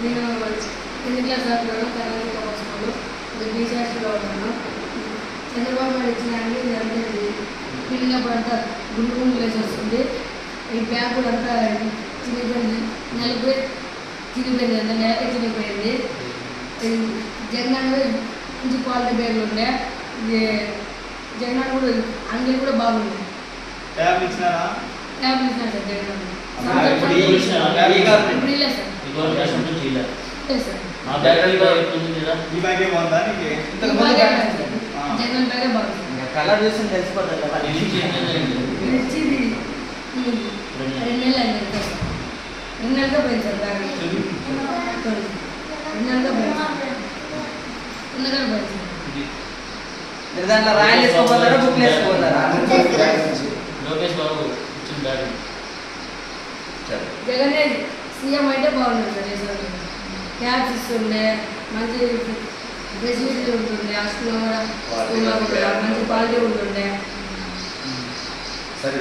నేను 10th class చదువుతున్నాను. Karnataka public school. నేను బీసీఆర్సీలో ఉన్నాను. చంద్రబాబు నాయుడు ఇచ్చినాయండి. ఇదంతా పిల్లప్పుడు అంతా గుండు గుండు వేసి వస్తుంది. ఈ బ్యాగ్ కూడా అంతా చినిగిపోయింది. నెలకి చినిగిపోయింది అంతా నెలకే చినిగిపోయింది. జగన్ మంచి క్వాలిటీ బ్యాగులు ఉండే. ఇది జగన్ కూడా అంగడి కూడా బాగుంది. ట్యాబ్ ఇచ్చినారా? ట్యాబ్ ఇచ్చినారు సార్ జగన్. ఇప్పుడు లేదు సార్. లేదు సార్. ఈ బ్యాగే బాగుందా నీకు? జగన్ బ్యాగే బాగుంది. కలర్ చూసి తెలిసిపోతుంది కదా. ఇది 2 నెలలు అయింది సార్. 2 నెలలుగా పోయింది సార్ బ్యాగ్. 2 నెలలుగా పోయింది సార్. 2 నెలలుగా పోయింది సార్. మీరు దాంట్లో రాయలు వేసుకోపోతారా బుక్లు వేసుకోపోతారా? లోకేష్ బాబు జగనే సీఎం అయితే బాగుంటుంది సార్. దేశంలో ట్యాబ్స్ ఇస్తుండే, మంచి ఫెసిలిటీ ఉంటుండే, స్కూల్లో కూడా మంచి క్వాలిటీ ఉంటుండే. సరే